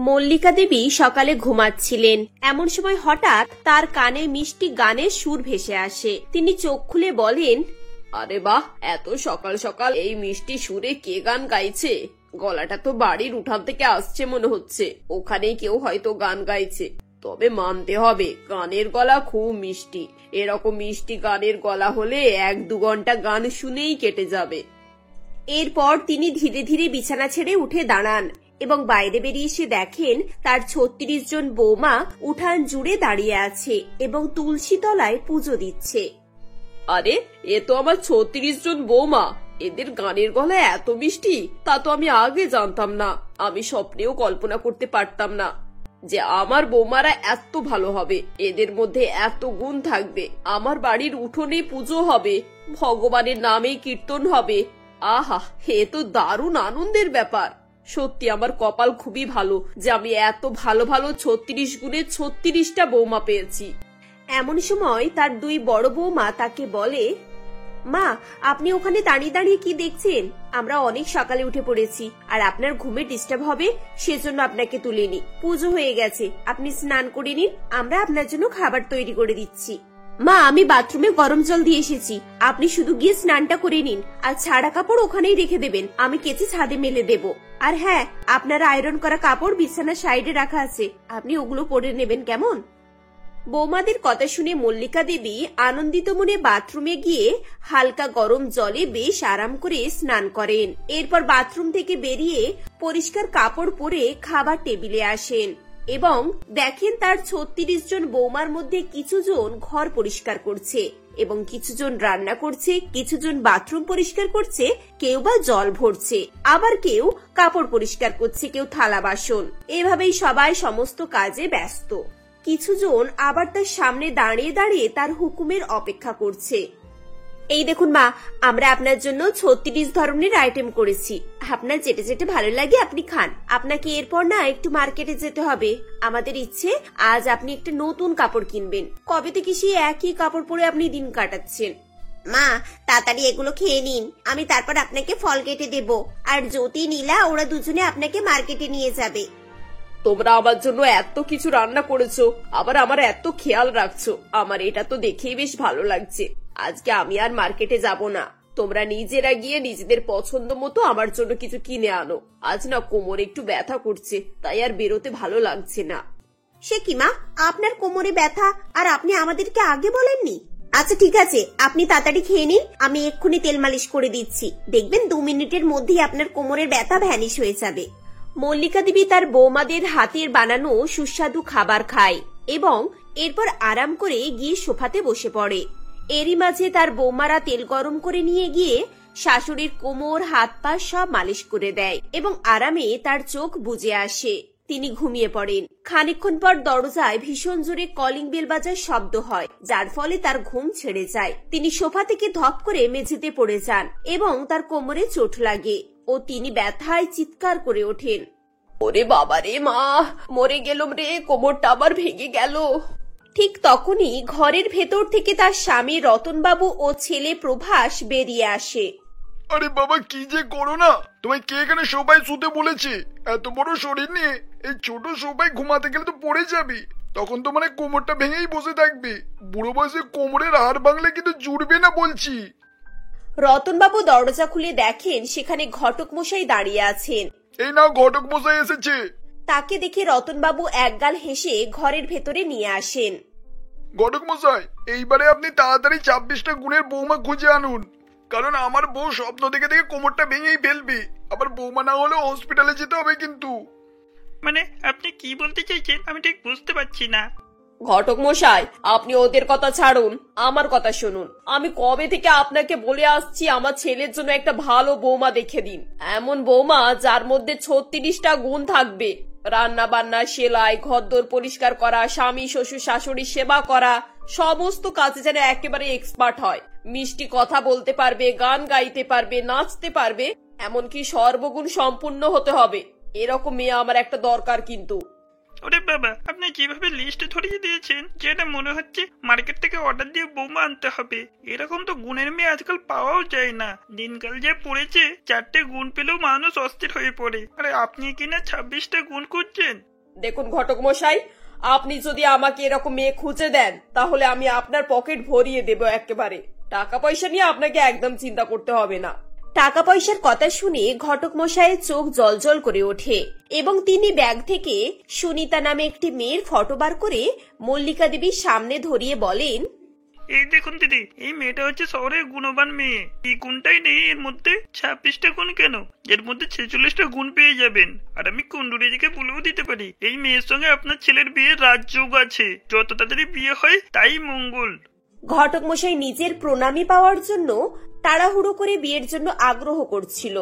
মল্লিকা দেবী সকালে ঘুমাচ্ছিলেন। এমন সময় হঠাৎ তার কানে মিষ্টি গানের সুর ভেসে আসে। তিনি চোখ খুলে বলেন, আরে বাহ, এত সকাল সকাল এই মিষ্টি সুরে কে গান গাইছে? গলাটা তো বাড়ির উঠান থেকে আসছে মনে হচ্ছে। ওখানেই কেউ হয়তো গান গাইছে। তবে মানতে হবে, গানের গলা খুব মিষ্টি। এরকম মিষ্টি গানের গলা হলে 1-2 ঘন্টা গান শুনেই কেটে যাবে। এরপর তিনি ধীরে ধীরে বিছানা ছেড়ে উঠে দাঁড়ান এবং বাইরে বেরিয়ে এসে দেখেন তার 36 জন বৌমা উঠান জুড়ে দাঁড়িয়ে আছে এবং তুলসী তলায় পুজো দিচ্ছে। আরে, এ তো আমার 36 জন বৌমা। এদের গানের গলা এত মিষ্টি, তা তো আমি আগে জানতাম না। আমি স্বপ্নেও কল্পনা করতে পারতাম না যে আমার বৌমারা এত ভালো হবে, এদের মধ্যে এত গুণ থাকবে। আমার বাড়ির উঠোনে পুজো হবে, ভগবানের নামে কীর্তন হবে। আহা, এ তো দারুণ আনন্দের ব্যাপার। সত্যি আমার কপাল খুবই ভালো যে আমি এত ভালো ভালো 36 গুণে 36টা বৌমা পেয়েছি। এমন সময় তার 2 বড় বৌমা তাকে বলে, মা, আপনি ওখানে দাঁড়িয়ে দাঁড়িয়ে কি দেখছেন? আমরা অনেক সকালে উঠে পড়েছি আর আপনার ঘুমে ডিস্টার্ব হবে সেজন্য আপনাকে তুলিনি। পুজো হয়ে গেছে, আপনি স্নান করে নিন, আমরা আপনার জন্য খাবার তৈরি করে দিচ্ছি। মা, আমি বাথরুমে গরম জল দিয়ে এসেছি, আপনি শুধু গিয়ে স্নানটা করে নিন আর ছাড়া কাপড় ওখানেই রেখে দেবেন, আমি কেচে ছাদে মেলে দেব। আর হ্যাঁ, আপনার আয়রন করা কাপড় বিছানার সাইডে রাখা আছে, আপনি ওগুলো পরে নেবেন, কেমন? বৌমাদের কথা শুনে মল্লিকা দেবী আনন্দিত মনে বাথরুমে গিয়ে হালকা গরম জলে বেশ আরাম করে স্নান করেন। এরপর বাথরুম থেকে বেরিয়ে পরিষ্কার কাপড় পরে খাবার টেবিলে আসেন এবং দেখেন তার 36 জন বৌমার মধ্যে কিছু জন ঘর পরিষ্কার করছে এবং কিছু জন রান্না করছে, কিছু জন বাথরুম পরিষ্কার করছে, কেউ বা জল ভরছে, আবার কেউ কাপড় পরিষ্কার করছে, কেউ থালা বাসন। এভাবেই সবাই সমস্ত কাজে ব্যস্ত। কিছু জন আবার তার সামনে দাঁড়িয়ে দাঁড়িয়ে তার হুকুমের অপেক্ষা করছে। এই দেখুন মা, আমরা আপনার জন্য 36 ধরনের আইটেম করেছি, আপনার যেটা যেটা ভালো লাগে আপনি খান। আপনাকে এরপর না একটু মার্কেটে যেতে হবে। আমাদের ইচ্ছে আজ আপনি একটা নতুন কাপড় কিনবেন। কবে থেকে সেই একই কাপড় পরে আপনি দিন কাটাচ্ছেন? মা, তাড়াতাড়ি এগুলো খেয়ে নিন, আমি তারপর আপনাকে ফল কেটে দেব। আর জ্যোতি, নীলা ওরা দুজনে আপনাকে মার্কেটে নিয়ে যাবে। তোমরা আমার জন্য এত কিছু রান্না করেছো, আবার আমার এত খেয়াল রাখছো, আমার এটা তো দেখেই বেশ ভালো লাগছে। আজকে আমি আর মার্কেটে যাব না, তোমরা নিজেরা গিয়ে নিজেদের পছন্দ মতো আমার জন্য কিছু কিনে আনো। আজ না কোমরে একটু ব্যথা করছে, তাই আর বেরোতে ভালো লাগছে না। সে কি মা, আপনার কোমরে ব্যথা আর আপনি আমাদেরকে আগে বলেননি? আচ্ছা ঠিক আছে, আপনি তাড়াতাড়ি খেয়ে নিন, আমি এক্ষুনি তেল মালিশ করে দিচ্ছি, দেখবেন 2 মিনিটের মধ্যেই আপনার কোমরের ব্যথা ভ্যানিশ হয়ে যাবে। মল্লিকা দেবী তার বৌমাদের হাতের বানানো সুস্বাদু খাবার খায় এবং এরপর আরাম করে গিয়ে সোফাতে বসে পড়ে। এরই মাঝে তার বৌমারা তেল গরম করে নিয়ে গিয়ে শাশুড়ির কোমর, হাত পা সব মালিশ করে দেয় এবং আরামে তার চোখ বুজে আসে। তিনি ঘুমিয়ে পড়েন। খানিকক্ষণ পর দরজায় ভীষণ জোরে কলিং বেল বাজার শব্দ হয়, যার ফলে তার ঘুম ছেড়ে যায়। তিনি সোফা থেকে ধপ করে মেঝেতে পড়ে যান এবং তার কোমরে চোট লাগে ও তিনি ব্যথায় চিৎকার করে ওঠেন। ওরে বাবা রে মা, মরে গেলুম রে, কোমরটা আবার ভেঙে গেল। ঠিক তখনই ঘরের ভেতর থেকে তার স্বামী রতনবাবু ও ছেলে প্রভাস বেরিয়ে আসে। আরে বাবা, কি যে করো না, তোমায় কে এখানে সোফায় শুতে বলেছে? এত বড় শরীর নিয়ে এই ছোট সোফায় ঘুমাতে গেলে তো পড়ে যাবি, তখন তো মানে কোমরটা ভেঙেই বসে থাকবে। বুড়ো বয়সে কোমরের হাড় ভাঙলে কিন্তু জুড়বে না বলছি। রতনবাবু দরজা খুলে দেখেন সেখানে ঘটক মশাই দাঁড়িয়ে আছেন। এই নাও, ঘটক মশাই এসেছে। তাকে দেখে রতনবাবু একগাল হেসে ঘরের ভেতরে নিয়ে আসেন। ঘটক মশাই, এইবারে আপনি তাড়াতাড়ি 26টা গুণের বৌমা খুঁজে আনুন, কারণ আমার বউ স্বপ্ন দেখে দেখে কোমরটা ভেঙেই ফেলবে। আবার বৌমা না হলেও হসপিটালে যেতে হবে কিন্তু। মানে আপনি কি বলতে চাইছেন আমি ঠিক বুঝতে পারছি না। ঘটক মশাই, আপনি ওদের কথা ছাড়ুন, আমার কথা শুনুন। আমি কবে থেকে আপনাকে বলে আসছি আমার ছেলের জন্য একটা ভালো বৌমা দেখে দিন। এমন বৌমা যার মধ্যে 36টা গুণ থাকবে। রান্না বান্না, সেলাই, ঘরদোর পরিষ্কার করা, স্বামী শ্বশুর শাশুড়ির সেবা করা, সমস্ত কাজে যেন একেবারে এক্সপার্ট হয়। মিষ্টি কথা বলতে পারবে, গান গাইতে পারবে, নাচতে পারবে, এমনকি সর্বগুণ সম্পূর্ণ হতে হবে। এরকম মেয়ে আমার একটা দরকার কিন্তু। ওরে বাবা, আপনি কিভাবে লিস্ট ধরিয়ে দিয়েছেন যেটা মনে হচ্ছে মার্কেট থেকে অর্ডার দিয়ে বৌমা আনতে হবে। এরকম তো গুণের মেয়ে আজকাল পাওয়াও যায় না। দিনকাল যে পড়েছে, 4টে গুণ পেলেও মানুষ অস্থির হয়ে পড়ে। আরে আপনি কিনা 26টা গুণ খুঁজছেন। দেখুন ঘটক মশাই, আপনি যদি আমাকে এরকম মেয়ে খুঁজে দেন তাহলে আমি আপনার পকেট ভরিয়ে দেব একেবারে। টাকা পয়সা নিয়ে আপনাকে একদম চিন্তা করতে হবে না। টাকা পয়সার কথা শুনে ঘটক মশাইয়ের চোখ জলজল করে ওঠে এবং তিনি ব্যাগ থেকে সুনিতা নামে একটি মেয়ের ফটো বার করে মল্লিকা দেবীর সামনে ধরিয়ে বলেন, এই দেখুন দিদি, এই মেয়েটা হচ্ছে শহরের গুণবান মেয়ে। এই গুণটাই নেই এর মধ্যে। 26টা গুণ কেন, এর মধ্যে 46টা গুণ পেয়ে যাবেন। আর আমি কুন্ডুরিজিকে বলেও দিতে পারি, এই মেয়ের সঙ্গে আপনার ছেলের বিয়ে রাজযোগ আছে। যত তাড়াতাড়ি বিয়ে হয় তাই মঙ্গল। ঘটক মশাই নিজের প্রণামী পাওয়ার জন্য তাড়াহুড়ো করে বিয়ের জন্য আগ্রহ করছিল,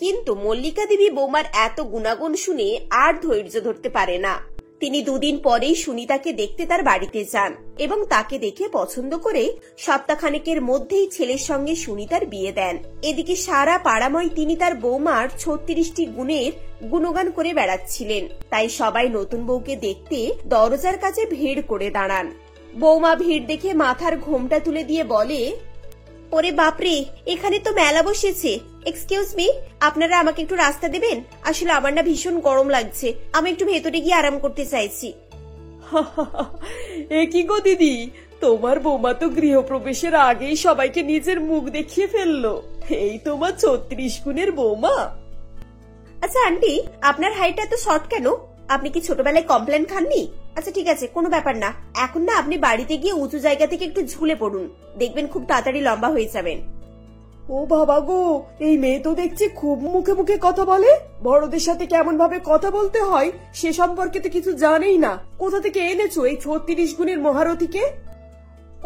কিন্তু মল্লিকা দেবী বৌমার এত গুণাগুণ শুনে আর ধৈর্য ধরতে পারে না। তিনি দুদিন পরেই সুনিতাকে দেখতে তার বাড়িতে যান এবং তাকে দেখে পছন্দ করে সপ্তাহখানেকের মধ্যেই ছেলের সঙ্গে সুনিতার বিয়ে দেন। এদিকে সারা পাড়াময় তিনি তার বৌমার 36টি গুণের গুণগান করে বেড়াচ্ছিলেন। তাই সবাই নতুন বউকে দেখতে দরজার কাছে ভিড় করে দাঁড়ান। বৌমা ভিড় দেখে মাথার ঘোমটা তুলে দিয়ে বলে, ওরে বাপরে, এখানে তো মেলা বসেছে। এক্সকিউজ মি, আপনারা আমাকে একটু রাস্তা দেবেন? আসলে আমার না ভীষণ গরম লাগছে, আমি একটু ভেতরে গিয়ে আরাম করতে চাইছি। এ কি গো দিদি, তোমার বৌমা তো গৃহপ্রবেশের আগেই সবাইকে নিজের মুখ দেখিয়ে ফেললো। এই তোমার 36 গুণের বৌমা। আচ্ছা আন্টি, আপনার হাইট এত শর্ট কেন? আপনি কি ছোটবেলায় কমপ্লেন খাননি? আচ্ছা ঠিক আছে, কোনো ব্যাপার না। এখন না আপনি বাড়িতে গিয়ে উঁচু জায়গা থেকে একটু ঝুলে পড়ুন, দেখবেন খুব তাড়াতাড়ি লম্বা হয়ে যাবেন। ও বাবা গো, এই মেয়ে তো দেখছি খুব মুখে মুখে কথা বলে। বড়দের সাথে কেমন ভাবে কথা বলতে হয় সে সম্পর্কে তো কিছু জানেই না। কোথা থেকে এনেছো এই 36 গুণের মহারথীকে?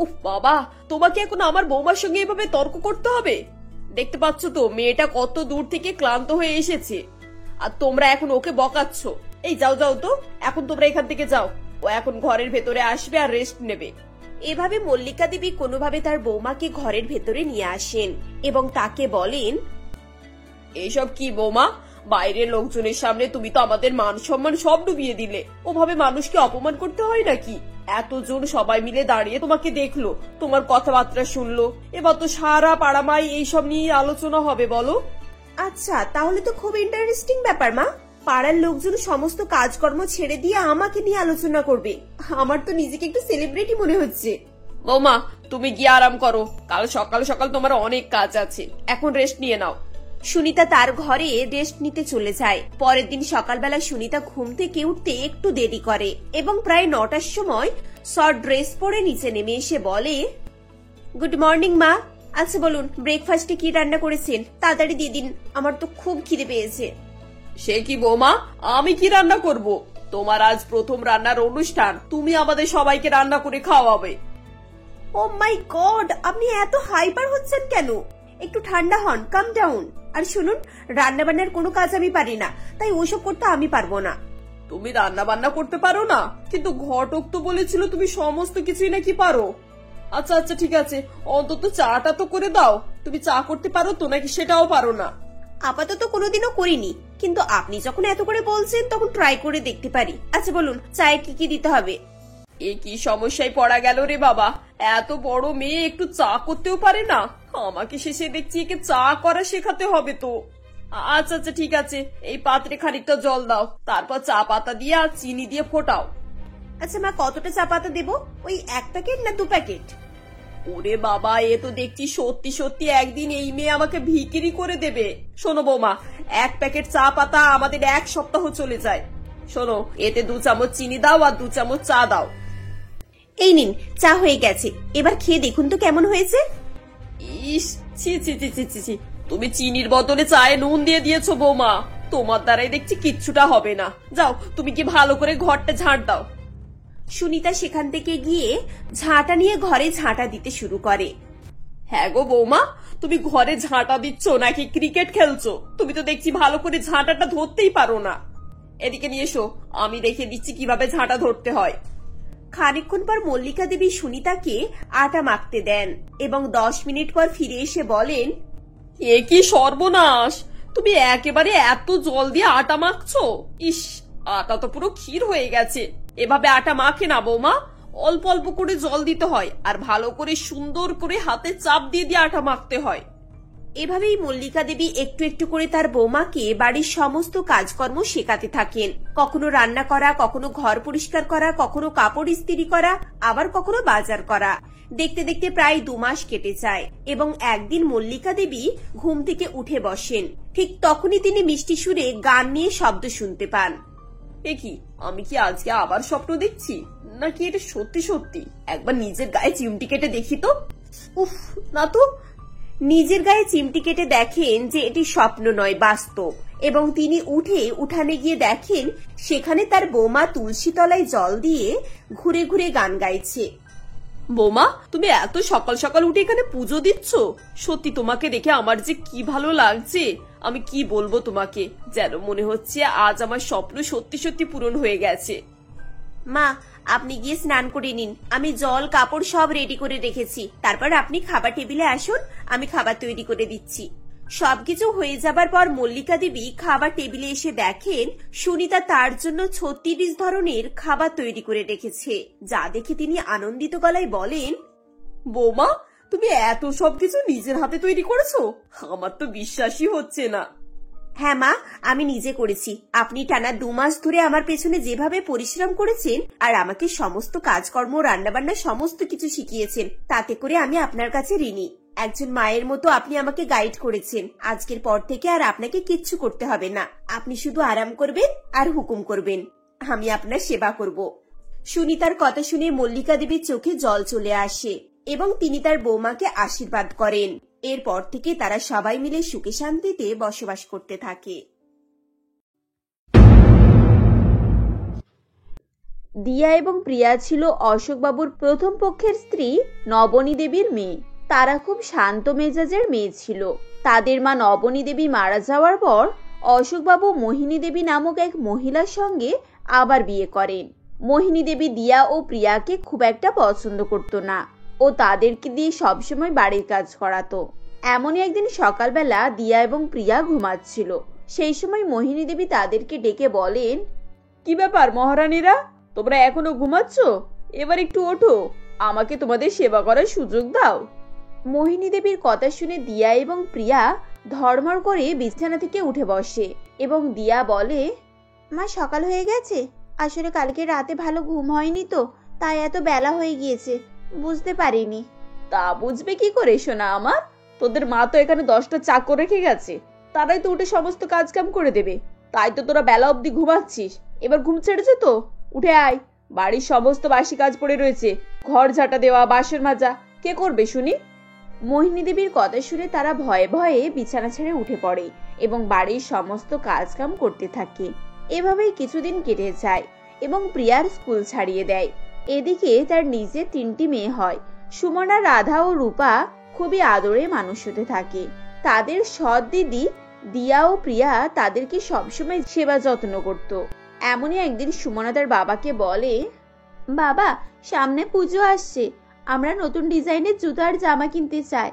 উফ বাবা, তোমাকে এখন আমার বৌমার সঙ্গে এভাবে তর্ক করতে হবে? দেখতে পাচ্ছ তো মেয়েটা কত দূর থেকে ক্লান্ত হয়ে এসেছে, আর তোমরা এখন ওকে বকাচ্ছ। এই যাও যাও তো, এখন তোমরা এখান থেকে যাও। ও এখন ঘরের ভেতরে আসবে আর রেস্ট নেবে। এভাবে মল্লিকা দেবী কোনোভাবে তার বৌমাকে ঘরের ভেতরে নিয়ে আসেন এবং তাকে বলেন, এইসব কি বৌমা, বাইরের লোকজনের সামনে তুমি তো আমাদের মান সম্মান সব ডুবিয়ে দিলে। ওভাবে মানুষকে অপমান করতে হয় নাকি? এতজন সবাই মিলে দাঁড়িয়ে তোমাকে দেখলো, তোমার কথাবার্তা শুনলো, এবার তো সারা পাড়ামাই এইসব নিয়ে আলোচনা হবে বলো। আচ্ছা তাহলে তো খুব ইন্টারেস্টিং ব্যাপার মা। পাড়ার লোকজন সমস্ত কাজকর্ম ছেড়ে দিয়ে আমাকে নিয়ে আলোচনা করবে। আমার তো নিজেকে একটু সেলিব্রিটি মনে হচ্ছে। বৌমা তুমি গিয়ে আরাম করো, কাল সকাল সকাল তোমার অনেক কাজ আছে, এখন রেস্ট নিয়ে নাও। সুনিতা তার ঘরে রেস্ট নিতে চলে যায়। পরের দিন সকালবেলা সুনিতা ঘুম থেকে উঠতে একটু দেরি করে এবং প্রায় 9টার সময় শর্ট ড্রেস পরে নিচে নেমে এসে বলে, গুড মর্নিং মা। আচ্ছা বলুন, ব্রেকফাস্টে কি রান্না করেছেন? তাড়াতাড়ি দিয়ে দিন, আমার তো খুব খিদে পেয়েছে। সে কি বৌমা, আমি কি রান্না করব? তোমার আজ প্রথম রান্নার অনুষ্ঠান, তুমি আমাদের সবাইকে রান্না করে খাওয়াবে। ও মাই গড, আপনি এত হাইপার হচ্ছেন কেন? একটু ঠান্ডা হন, কাম ডাউন। আর শুনুন, রান্না বান্নার কোনো কাজ আমি পারি না, তাই ওসব করতে আমি পারবো না। তুমি রান্না বান্না করতে পারো না, কিন্তু ঘটক তো বলেছিল তুমি সমস্ত কিছুই নাকি পারো। আচ্ছা আচ্ছা ঠিক আছে, অন্তত চাটা তো করে দাও। তুমি চা করতে পারো তো নাকি সেটাও পারো না? আপাতত কোনোদিনও করিনি, কিন্তু আপনি যখন এত করে বলছেন তখন ট্রাই করে দেখতে পারি। আচ্ছা বলুন, চায়ে কি কি দিতে হবে? এ কি সমস্যায় পড়া গেল রে বাবা, এত বড় মেয়ে একটু চা করতেও পারে না। আমাকে শেষে দেখছি একে চা করা শেখাতে হবে তো। আচ্ছা আচ্ছা ঠিক আছে, এই পাত্রে খানিকটা জল দাও, তারপর চা পাতা দিয়ে আর চিনি দিয়ে ফোটাও। আচ্ছা মা, কতটা চা পাতা দেবো? ওই 1 প্যাকেট না 2 প্যাকেট? ওরে বাবা, এ তো দেখছি সত্যি সত্যি একদিন এই মেয়ে আমাকে ভিকিরি করে দেবে। শোনো বৌমা, 1 প্যাকেট চা পাতা আমাদের 1 সপ্তাহ চলে যায়। শোনো, এতে 2 চামচ চিনি দাও আর 2 চামচ চা দাও। এই নিন, চা হয়ে গেছে, এবার খেয়ে দেখুন তো কেমন হয়েছে। ইস, ছি ছি ছি ছি ছি ছি, তুমি চিনির বদলে চায়ে নুন দিয়ে দিয়েছো বৌমা। তোমার দ্বারাই দেখছি কিচ্ছুটা হবে না। যাও, তুমি কি ভালো করে ঘরটা ঝাড় দাও। সুনিতা সেখান থেকে গিয়ে ঝাঁটা নিয়ে ঘরে ঝাঁটা দিতে শুরু করে। হ্যাঁ গো বৌমা, তুমি ঘরে ঝাঁটা দিচ্ছ নাকি ক্রিকেট খেলছো? তুমি তো দেখছি ভালো করে ঝাঁটাটা ধরতেই পারো না। এদিকে নিয়ে এসো, আমি দেখে দিচ্ছি কিভাবে ঝাঁটা ধরতে হয়। খানিকক্ষণ পর মল্লিকা দেবী সুনিতাকে আটা মাখতে দেন এবং 10 মিনিট পর ফিরে এসে বলেন, এ কি সর্বনাশ, তুমি একেবারে এত জল দিয়ে আটা মাখছো? ইস, আটা তো পুরো ক্ষীর হয়ে গেছে। এভাবে আটা মাখে না বৌমা, অল্প অল্প করে জল দিতে হয় আর ভালো করে সুন্দর করে হাতে চাপ দিয়ে দিয়ে আটা মাখতে হয়। এভাবেই মল্লিকা দেবী একটু একটু করে তার বৌমাকে বাড়ির সমস্ত কাজকর্ম শেখাতে থাকেন। কখনো রান্না করা, কখনো ঘর পরিষ্কার করা, কখনো কাপড় ইস্ত্রি করা, আবার কখনো বাজার করা। দেখতে দেখতে প্রায় 2 মাস কেটে যায় এবং একদিন মল্লিকা দেবী ঘুম থেকে উঠে বসেন। ঠিক তখনই তিনি মিষ্টি সুরে গান নিয়ে শব্দ শুনতে পান। এ কি, আমি কি আজকে আবার স্বপ্ন দেখছি নাকি এটা সত্যি সত্যি? একবার নিজের গায়ে চিমটি কেটে দেখি তো। উফ, না তো। নিজের গায়ে চিমটি কেটে দেখেন যে এটি স্বপ্ন নয়, বাস্তব। এবং তিনি উঠে উঠানে গিয়ে দেখেন সেখানে তার বৌমা তুলসী তলায় জল দিয়ে ঘুরে ঘুরে গান গাইছে। বৌমা, তুমি এত সকাল সকাল উঠে এখানে পুজো দিচ্ছ? সত্যি তোমাকে দেখে আমার যে কি ভালো লাগছে, আমি কি বলবো তোমাকে। যেন মনে হচ্ছে আজ আমার স্বপ্ন সত্যি সত্যি পূরণ হয়ে গেছে। মা, আপনি গিয়ে স্নান করে নিন, আমি জল কাপড় সব রেডি করে রেখেছি। তারপর আপনি খাবার টেবিলে আসুন, আমি খাবার তৈরি করে দিচ্ছি। সবকিছু হয়ে যাবার পর মল্লিকা দেবী খাবার টেবিলে এসে দেখেন সুনিতা তার জন্য 36 ধরনের খাবার তৈরি করে রেখেছে, যা দেখে তিনি আনন্দিত গলায় বলেন, বৌমা, তুমি এত সবকিছু নিজের হাতে তৈরি করেছো? আমার তো বিশ্বাসই হচ্ছে না। হ্যাঁ মা, আমি নিজে করেছি। আপনি টানা 2 মাস ধরে আমার পেছনে যেভাবে পরিশ্রম করেছেন আর আমাকে সমস্ত কাজকর্ম, রান্নাবান্না সমস্ত কিছু শিখিয়েছেন, তাতে করে আমি আপনার কাছে ঋণী। একজন মায়ের মতো আপনি আমাকে গাইড করেছেন। আজকের পর থেকে আর আপনাকে কিচ্ছু করতে হবে না। আপনি শুধু আরাম করবেন আর হুকুম করবেন, আমি আপনার সেবা করব। সুনিতার কথা শুনে মল্লিকা দেবীর চোখে জল চলে আসে এবং তিনি তার বৌমাকে আশীর্বাদ করেন। এরপর থেকে তারা সবাই মিলে সুখে শান্তিতে বসবাস করতে থাকে। দিয়া এবং প্রিয়া ছিল অশোকবাবুর প্রথম পক্ষের স্ত্রী নবনী দেবীর মেয়ে। তারা খুব শান্ত মেজাজের মেয়ে ছিল। তাদের মা নবনী দেবী মারা যাওয়ার পর অশোকবাবু মোহিনী দেবী নামক এক মহিলার সঙ্গে আবার বিয়ে করেন। মোহিনী দেবী দিয়া ও প্রিয়াকে খুব একটা পছন্দ করত না ও তাদেরকে দিয়ে সবসময় বাড়ির কাজ করাতো। এমনই একদিন সকালবেলা দিয়া এবং প্রিয়া ঘুমাচ্ছিল। সেই সময় মোহিনী দেবী তাদেরকে ডেকে বলেন, কি ব্যাপার মহারানীরা, তোমরা এখনো ঘুমাচ্ছ? এবার একটু ওঠো, আমাকে তোমাদের সেবা করার সুযোগ দাও। মোহিনী দেবীর কথা শুনে দিয়া এবং প্রিয়া ধড়মড় করে বিছানা থেকে উঠে বসে এবং দিয়া বলে, মা, সকাল হয়ে গেছে। আসলে কালকে রাতে ভালো ঘুম হয়নি তো, তাই এত বেলা হয়ে গিয়েছে, বুঝতে পারিনি। তা বুঝবে কি করে সোনা আমার? তোদের মা তো এখানে 10টা চাকর রেখে গেছে, তারাই তো উঠে সমস্ত কাজ কাম করে দেবে। তাই তো তোরা বেলা অবধি ঘুমাচ্ছিস। এবার ঘুম ছেড়েছে তো উঠে আয়, বাড়ির সমস্ত বাসি কাজ পড়ে রয়েছে, ঘর ঝাঁটা দেওয়া, বাসন মাজা কে করবে শুনি? মোহিনী দেবীর কথা শুনে তারা ভয়ে ভয়ে বিছানা ছেড়ে উঠে পড়ে এবং বাড়ির সমস্ত কাজ কাম করতে থাকে। এভাবেই কিছুদিন কেটে যায় এবং প্রিয়ার স্কুল ছাড়িয়ে দেয়। এদিকে তার নিজের 3টি মেয়ে হয়। সুমনা, রাধা ও রূপা খুবই আদরে মানুষ হতে থাকে। তাদের সৎ দিদি দিয়া ও প্রিয়া তাদেরকে সবসময় সেবা যত্ন করত। এমনই একদিন সুমনা তার বাবাকে বলে, বাবা, সামনে পুজো আসছে, আমরা নতুন ডিজাইনের জুতো আর জামা কিনতে চাই।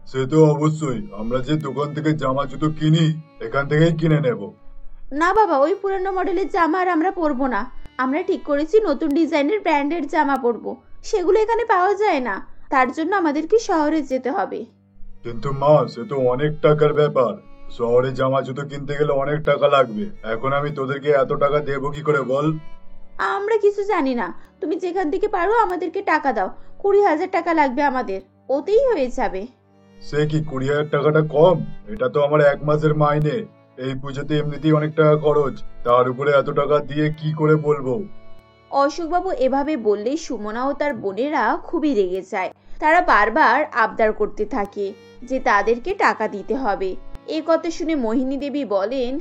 সে তো অবশ্যই, আমরা যে দোকান থেকে জামা জুতো কিনি এখান থেকেই কিনে নেব। না বাবা, ওই পুরানো মডেলের জামা আর আমরা পরবো না। আমরা ঠিক করেছি নতুন ডিজাইনের ব্র্যান্ডের জামা পরবো। সেগুলো এখানে পাওয়া যায় না, তার জন্য আমাদেরকে শহরে যেতে হবে। কিন্তু মা, সে তো অনেক টাকার ব্যাপার। শহরে জামা জুতো কিনতে গেলে অনেক টাকা লাগবে। এখন আমি তোদেরকে এত টাকা দেবো কি করে বল? আমরা কিছু জানি না, তুমি যেখান থেকে পারো আমাদেরকে টাকা দাও। 20,000 টাকা লাগবে আমাদের, ওতেই হয়ে যাবে। সে কি 20,000 টাকাটা কম? এটা তো আমার 1 মাসের মাইনে। এই পুজোতে এমনিতেই অনেক টাকা খরচ, তার উপরে এত টাকা দিয়ে কি করে বলবো? অশোকবাবু এভাবে বললে সুমনা ও তার বোনেরা খুবই রেগে যায়। তারা বারবার আবদার করতে থাকে যে তাদেরকে টাকা দিতে হবে। এই কথা শুনে মোহিনী দেবী বলেন,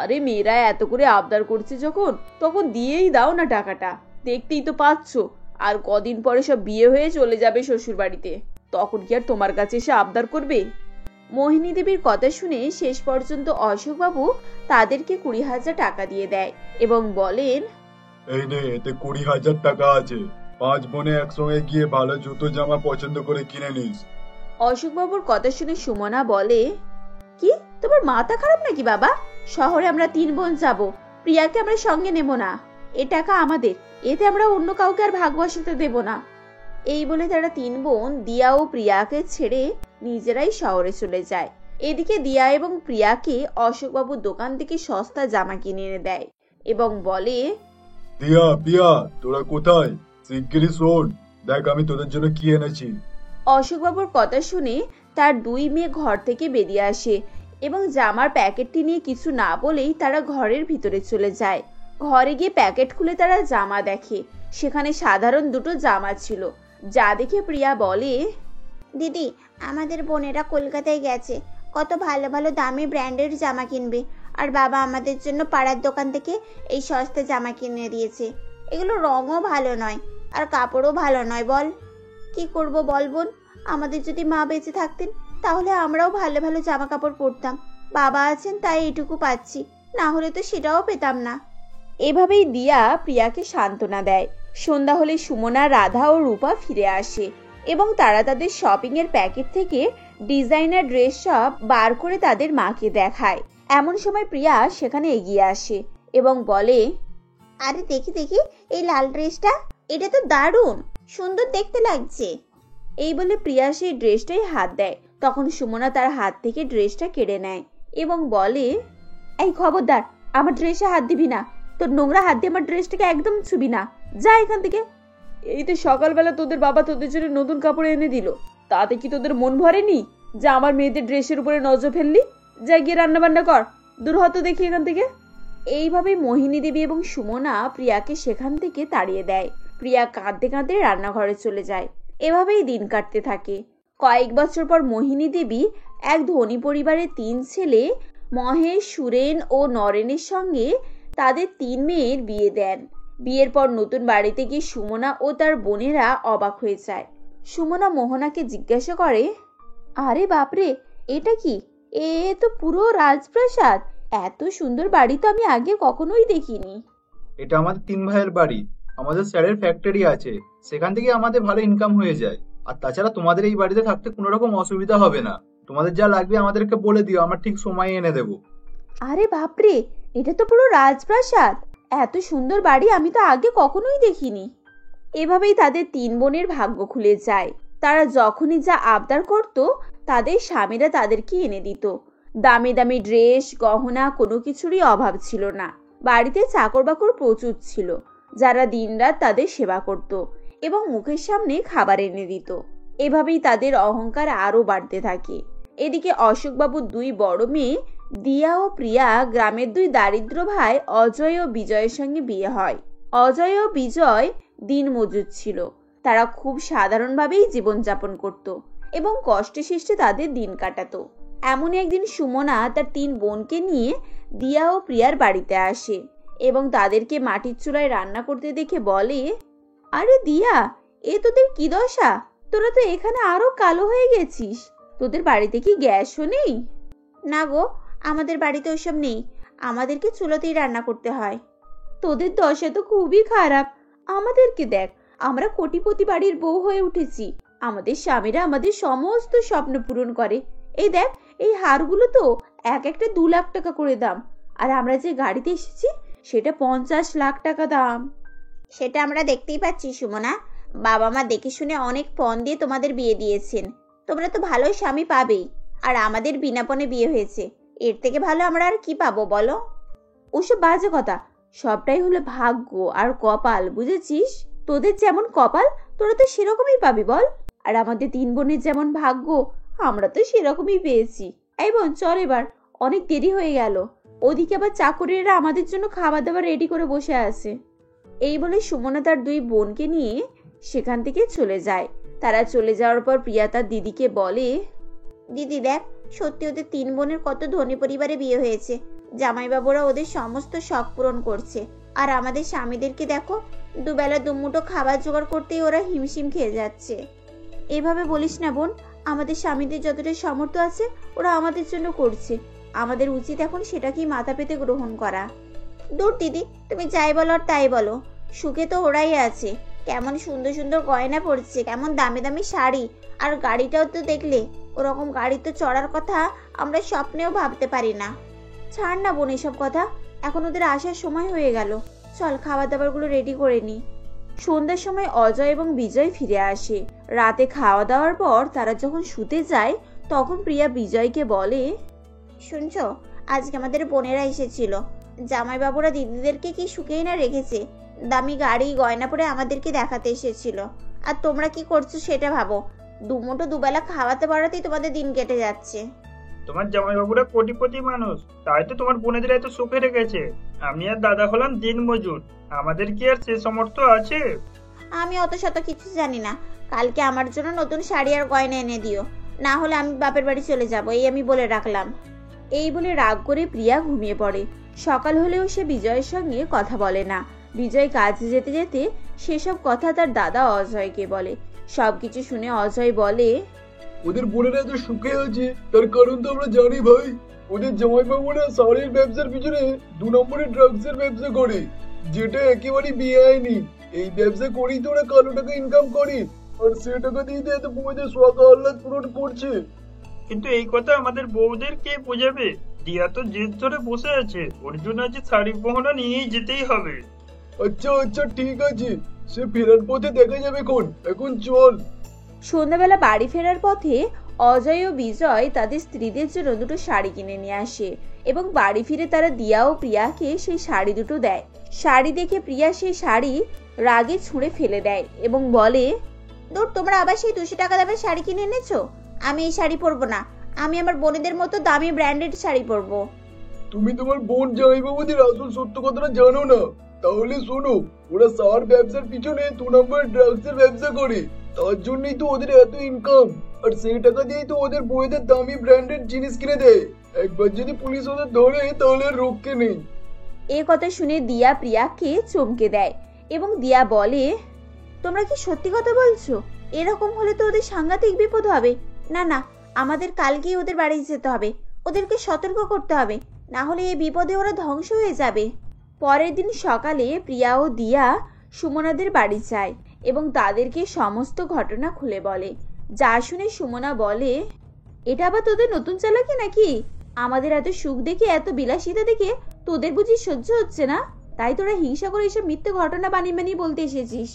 আরে মেয়েরা এত করে আবদার করছে যখন, তখন দিয়েই দাও না টাকাটা। দেখতেই তো পাচ্ছ, আর কদিন পরে সব বিয়ে হয়ে চলে যাবে শ্বশুর বাড়িতে, তখন কি আর তোমার কাছে এসে আবদার করবে? মোহিনী দেবীর কথা শুনে শেষ পর্যন্ত অশোকবাবু তাদেরকে 20,000 টাকা দিয়ে দেয় এবং বলেন, এই নে, এতে 20,000 টাকা আছে। 5 বোনে একসঙ্গে গিয়ে ভালো জুতো জামা পছন্দ করে কিনে নিস। অশোকবাবুর কথা শুনে সুমনা বলে, কি তোমার মাথা খারাপ নাকি বাবা? শহরে আমরা 3 বোন যাব, প্রিয়াকে আমরা সঙ্গে নেব না, এ টাকা আমাদের, এতে আমরা অন্য কাউকে আর ভাগ বসাতে দেব না। এই বলে তারা 3 বোন দিয়া ও প্রিয়াকে ছেড়ে নিজেরাই শহরে চলে যায়। এদিকে দিয়া এবং প্রিয়াকে অশোকবাবুর দোকান থেকে সস্তা জামা কিনে এনে দেয় এবং বলে, দিয়া পিয়া তোরা কোথায়? শিগগিরই শোন, দেখ আমি তোদের জন্য কি এনেছি। অশোকবাবুর কথা শুনে তার 2 মেয়ে ঘর থেকে বেরিয়ে আসে এবং জামার প্যাকেটটি নিয়ে কিছু না বলেই তারা ঘরের ভিতরে চলে যায়। ঘরে গিয়ে প্যাকেট খুলে তারা জামা দেখে, সেখানে সাধারণ 2টো জামা ছিল। যা দেখে প্রিয়া বলে, দিদি, আমাদের বোনেরা কলকাতায় গেছে, কত ভালো ভালো দামি ব্র্যান্ডের জামা কিনবে, আর বাবা আমাদের জন্য পাড়ার দোকান থেকে এই সস্তা জামা কিনে দিয়েছে। এগুলো রঙও ভালো নয় আর কাপড়ও ভালো নয়। বল কি করব বল বোন, আমাদের যদি মা বেঁচে থাকতেন তাহলে আমরাও ভালো ভালো জামা কাপড় পরতাম। বাবা আছেন তাই এটুকু পাচ্ছি, না হলে তো সেটাও পেতাম না। এভাবেই দিয়া প্রিয়াকে সান্ত্বনা দেয়। সন্ধ্যা হলে সুমনা, রাধা ও রূপা ফিরে আসে এবং তারা তাদের শপিং এর প্যাকেট থেকে ডিজাইনার ড্রেস সব বার করে তাদের মাকে দেখায়। এমন সময় প্রিয়া সেখানে এগিয়ে আসে এবং বলে, আরে দেখি দেখি এই লাল ড্রেসটা, এটা তো দারুণ সুন্দর দেখতে লাগছে। এই বলে প্রিয়া সেই ড্রেসটাই হাত দেয়। তখন সুমনা তার হাত থেকে ড্রেসটা কেড়ে নেয় এবং বলে, এই খবরদার, আমার ড্রেসে হাত দিবি না, তোর নোংরা হাত দিয়ে আমার ড্রেসটাকে একদম ছুবি না, যা এখান থেকে। এই তো সকালবেলা তোদের বাবা তোদের জন্য নতুন কাপড় এনে দিল, তাতে কি তোদের মন ভরেনি যে আমার মেয়েদের ড্রেসের উপরে নজর ফেললি? যা গিয়ে রান্না বান্না কর, দূর হতো দেখি এখান থেকে। এইভাবে মোহিনী দেবী এবং সুমনা প্রিয়াকে সেখান থেকে তাড়িয়ে দেয়। প্রিয়া কাঁদতে কাঁদতে রান্নাঘরে চলে যায়। এভাবেই দিন কাটতে থাকে। কয়েক বছর পর মোহিনী দেবী এক ধনী পরিবারের 3 ছেলে মহেশ, সুরেন ও নরেনের সঙ্গে তাদের 3 মেয়ের বিয়ে দেন। বিয়ের পর নতুন বাড়িতে গিয়ে সুমনা ও তার বোনেরা অবাক হয়ে যায়। সুমনা মোহনাকে জিজ্ঞাসা করে, আরে বাপরে, এটা কি? এ তো পুরো রাজপ্রাসাদ, এত সুন্দর বাড়ি তো আমি আগে কখনোই দেখিনি। এটা আমাদের 3 ভাইয়ের বাড়ি, আমাদের স্যারের ফ্যাক্টরি আছে, সেখান থেকে আমাদের ভালো ইনকাম হয়ে যায়। আর তাছাড়া তোমাদের এই বাড়িতে থাকতে কোনো রকম অসুবিধা হবে না। তোমাদের যা লাগবে আমাদেরকে বলে দিও, আমরা ঠিক সময়ে এনে দেবো। আরে বাপরে, এটা তো পুরো রাজপ্রাসাদ, এত সুন্দর বাড়ি আমি তো আগে কখনোই দেখিনি। এভাবেই তাদের 3 বোনের ভাগ্য খুলে যায়। তারা যখনই যা আবদার করত তাদের স্বামীরা তাদেরকে এনে দিত। দামি দামি ড্রেস, গহনা, কোনো কিছুরই অভাব ছিল না। বাড়িতে চাকর বাকর প্রচুর ছিল, যারা দিনরাত তাদের সেবা করত এবং মুখের সামনে খাবার এনে দিত। এভাবেই তাদের অহংকার আরো বাড়তে থাকে। এদিকে অশোকবাবুর 2 বড় মেয়ে দিয়া ও প্রিয়া গ্রামের 2 দারিদ্র ভাই অজয় ও বিজয়ের সঙ্গে বিয়ে হয়। অজয় ও বিজয় দিনমজুর ছিল। তারা খুব সাধারণভাবেই জীবনযাপন করত এবং কষ্টে শিষ্টে তাদের দিন কাটাতো। এমনই একদিন সুমনা তার 3 বোনকে নিয়ে দিয়া ও প্রিয়ার বাড়িতে আসে এবং তাদেরকে মাটির চুলায় রান্না করতে দেখে বলে, আরে দিয়া, এ তোদের কি দশা? তোরা তো এখানে আরো কালো হয়ে গেছিস। তোদের বাড়িতে কি গ্যাসও নেই? না গো, আমাদের বাড়িতে ওসব নেই, আমাদেরকে চুলোতেই রান্না করতে হয়। তোদের দশা তো খুবই খারাপ। আমাদেরকে দেখ, আমরা কোটিপতি বাড়ির বউ হয়ে উঠেছি। আমাদের স্বামীরা আমাদের সমস্ত স্বপ্ন পূরণ করে। এই দেখ, এই হারগুলো তো এক একটা 2 লাখ টাকা করে দাম, আর আমরা যে গাড়িতে এসেছি সেটা 50 লাখ টাকা দাম। সেটা আমরা দেখতেই পাচ্ছি সুমনা, বাবা মা দেখে শুনে অনেক পণ দিয়ে তোমাদের বিয়ে দিয়েছেন। তোমরা তো ভালো স্বামী পাবেই, আর আমাদের বিনা পণে বিয়ে হয়েছে, এর থেকে ভালো আমরা আর কি পাবো বলো? ওসব বাজে কথা, সবটাই হলো ভাগ্য আর কপাল, বুঝেছিস? তোদের যেমন কপাল তোরা তো সেরকমই পাবি বল। আর আমাদের 3 বোনের যেমন ভাগ্য আমরা তো সেরকমই পেয়েছি। এই বোন, চল এবার, অনেক দেরি হয়ে গেল। ওদিকে আবার চাকরিরা আমাদের জন্য খাবার দাবার রেডি করে বসে আছে। এই বলে সুমনা তার 2 বোনকে নিয়ে সেখান থেকে চলে যায়। তারা চলে যাওয়ার পর প্রিয়া তার দিদিকে বলে, দিদি দেখ, সত্যি ওদের 3 বোনের কত ধনী পরিবারে বিয়ে হয়েছে। জামাইবাবুরা ওদের সমস্ত শখ পূরণ করছে, আর আমাদের স্বামীদেরকে দেখো, 2 বেলা 2 মুঠো খাবার জোগাড় করতেই ওরা হিমশিম খেয়ে যাচ্ছে। এভাবে বলিস না বোন, আমাদের স্বামীদের যতটা সামর্থ্য আছে ওরা আমাদের জন্য করছে, আমাদের উচিত এখন সেটাকেই মাথা পেতে গ্রহণ করা। দূর দিদি, তুমি যাই বলো আর তাই বলো, সুখে তো ওরাই আছে। কেমন সুন্দর সুন্দর গয়না পরছে, কেমন দামি দামি শাড়ি, আর গাড়িটাও তো দেখলে, ওরকম গাড়ি তো চড়ার কথা আমরা স্বপ্নেও ভাবতে পারি না। ছাড় না বোন এসব কথা, এখন ওদের আসার সময় হয়ে গেল। চল খাবার দাবারগুলো রেডি করে নি। সন্ধ্যার সময় অজয় এবং বিজয় ফিরে আসে। রাতে খাওয়া দাওয়ার পর তারা যখন শুতে যায় তখন প্রিয়া বিজয়কে বলে, শুনছো, আজকে আমাদের বোনেরা এসেছিল। জামাইবাবুরা দিদিদেরকে কি শুকিয়ে না রেখেছে। দামি গাড়ি গয়না পরে আমাদেরকে দেখাতে এসেছিল। আর তোমরা কি করছো সেটা ভাবো। দুমুঠো দুবেলা খাওয়াতে পারাতেই তোমাদের দিন কেটে যাচ্ছে। তোমার জামাইবাবুরা কোটিপতি মানুষ, তাই তো তোমার বোনেদের এত সুখে রেখেছে। আমি আর দাদা হলাম দিন মজুর, আমাদের কি আর সে সামর্থ্য আছে? আমি অত শত কিছু জানি না। কালকে আমার জন্য নতুন শাড়ি আর গয়না এনে দিও, না হলে আমি বাপের বাড়ি চলে যাব, এই আমি বলে রাখলাম। এই বলে রাগ করে প্রিয়া ঘুমিয়ে পড়ে। সকাল হলেও সে বিজয়ের সঙ্গে কথা বলে না। বিজয় কাজে যেতে যেতে সেসব কথা তার দাদা অজয়কে বলে। সবকিছু শুনে অজয় বলে, ওদের বোনেরা এত সুখে আছে তার কারণ তো আমরা জানি ভাই। ওদের জামাইবাবুরা শাড়ির ব্যবসার পিছনে 2 নম্বরের ড্রাগসের ব্যবসা করে, যেটা একেবারে বেআইনি। এই ব্যবসা করেই তো ওরা কালো টাকা ইনকাম করে, আর সে টাকা দিয়ে তো এত বউদের শখ আহ্লাদ পূরণ করছে। কিন্তু এই কথা আমাদের বউদের কে বোঝাবে? দিয়া তো জেদ ধরে বসে আছে, ওর জন্য আজ শাড়ি গহনা নিয়েই যেতেই হবে। আচ্ছা আচ্ছা ঠিক আছে, সে ফেরার পথে দেখা যাবে। এখন চল। সন্ধ্যাবেলা বাড়ি ফেরার পথে অজয় ও বিজয় তাদের স্ত্রীদের জন্য 2টো শাড়ি কিনে নিয়ে আসে এবং বাড়ি ফিরে তারা দিয়া ও প্রিয়াকে সেই শাড়ি দুটো দেয়। শাড়ি দেখে প্রিয়া সেই শাড়ি রাগে ছুঁড়ে ফেলে দেয় এবং বলে, দূর, তোমরা আবার সেই 200 টাকা দামের শাড়ি কিনে এনেছো। আমি এই শাড়ি পরবো না। আমি আমার বোনেদের মতো দামি ব্র্যান্ডেড শাড়ি পরবো। তুমি তোমার বোন জামাইবাবুদের আসল সত্য কথাটা জানো না। তাহলে শোনো, ওরা সার ব্যবসার পিছনে 2 নম্বরের ড্রাগসের ব্যবসা করে, তার জন্যই তো ওদের এত ইনকাম। আর সেই টাকা দিয়েই তো ওদের বউদের দামি ব্র্যান্ডেড জিনিস কিনে দেয়। একবার যদি পুলিশ ওদের ধরে তাহলে আর রক্ষে নেই। এ কথা শুনে দিয়া প্রিয়াকে চমকে দেয় এবং দিয়া বলে, তোমরা কি সত্যি কথা বলছো? এরকম হলে তো ওদের সাংঘাতিক বিপদ হবে। না না, আমাদের কালকেই ওদের বাড়ি যেতে হবে। ওদেরকে সতর্ক করতে হবে, না হলে এই বিপদে ওরা ধ্বংস হয়ে যাবে। পরের দিন সকালে প্রিয়া ও দিয়া সুমনাদের বাড়ি যায় এবং তাদেরকে সমস্ত ঘটনা খুলে বলে। যা শুনে সুমনা বলে, এটা আবার তোদের নতুন চালাকি নাকি? আমাদের এত সুখ দেখে, এত বিলাসিতা দেখে তোদের বুঝি সহ্য হচ্ছে না, তাই তোরা হিংসা করে এসব মিথ্যে ঘটনা বানিয়ে বানিয়ে বলতে এসেছিস।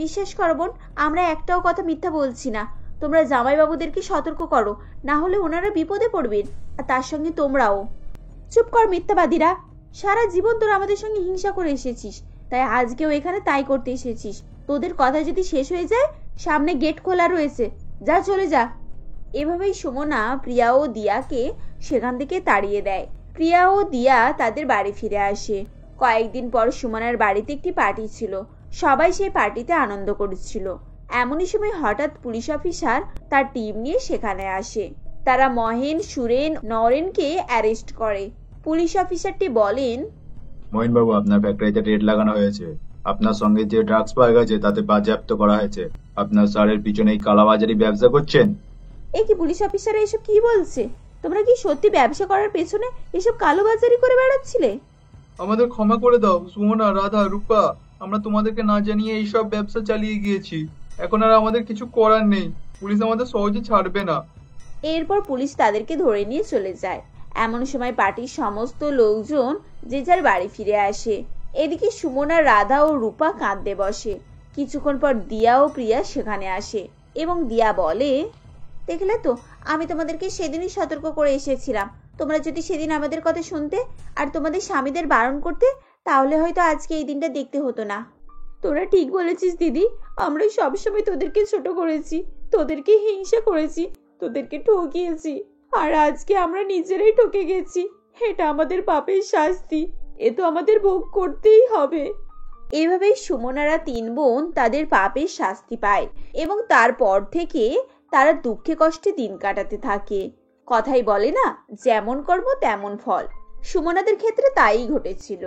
বিশ্বাস করো বোন, আমরা একটাও কথা মিথ্যা বলছি না। তোমরা জামাইবাবুদেরকে সতর্ক করো, না হলে ওনারা বিপদে পড়বেন, আর তার সঙ্গে তোমরাও। চুপ কর মিথ্যাবাদীরা, সারা জীবন তোরা আমাদের সঙ্গে হিংসা করে এসেছিস, তাই আজকেও এখানে তাই করতে এসেছিস। তোদের কথা যদি শেষ হয়ে যায়, সামনে গেট খোলা রয়েছে, যা চলে যা। এভাবেই সুমনা প্রিয়া ও দিয়াকে সেখান থেকে তাড়িয়ে দেয়। প্রিয়া ও দিয়া তাদের বাড়ি ফিরে আসে। কয়েকদিন পর সুমনার বাড়িতে একটি পার্টি ছিল। সবাই সেই পার্টিতে আনন্দ করছিল। এমনই সময় হঠাৎ পুলিশ অফিসার তার টিম নিয়ে সেখানে আসে। তারা মহেন, সুরেন, নরেনকে অ্যারেস্ট করে। পুলিশ অফিসারটি বলেন, মহিন বাবু, আপনার ফ্যাক্টরিতে রেড লাগানো হয়েছে। আপনার সঙ্গে যে ড্রাগস পাওয়া গেছে তাতে বাজেয়াপ্ত করা হয়েছে। আপনার স্যারের পিছনে এই কালাবাজারি ব্যবসা করছেন। এ কি পুলিশ অফিসার এসব কি বলছে? তোমরা কি সত্যি ব্যবসা করার পেছনে এসব কালোবাজারি করে বেড়াচ্ছিলে? আমাদের ক্ষমা করে দাও সুমনা, রাধা, রূপা। আমরা তোমাদেরকে না জানিয়ে এইসব ব্যবসা চালিয়ে গিয়েছি। এখন আর আমাদের কিছু করার নেই। পুলিশ আমাদের সহজে ছাড়বে না। এরপর পুলিশ তাদেরকে ধরে নিয়ে চলে যায়। এমন সময় পার্টির সমস্ত লোকজন যে যার বাড়ি ফিরে আসে। এদিকে সুমনা, রাধা ও রূপা কাঁদতে বসে। কিছুক্ষণ পর দিয়া ও প্রিয়া সেখানে আসে এবং দিয়া বলে, দেখলে তো, আমি তোমাদেরকে সেদিনই সতর্ক করে এসেছিলাম। তোমরা যদি সেদিন আমাদের কথা শুনতে আর তোমাদের স্বামীদের বারণ করতে, তাহলে হয়তো আজকে এই দিনটা দেখতে হতো না। তোরা ঠিক বলেছিস দিদি, আমরা সবসময় তোদেরকে ছোট করেছি, তোদেরকে হিংসা করেছি, তোদেরকে ঠকিয়েছি, আর আজকে আমরা নিজেরাই ঠকে গেছি। এটা আমাদের পাপের শাস্তি, এ তো আমাদের ভোগ করতেই হবে। এভাবেই সুমনারা 3 বোন তাদের পাপের শাস্তি পায় এবং তারপর থেকে তারা দুঃখে কষ্টে দিন কাটাতে থাকে। কথাই বলে না, যেমন কর্ম তেমন ফল। সুমনাদের ক্ষেত্রে তাই ঘটেছিল।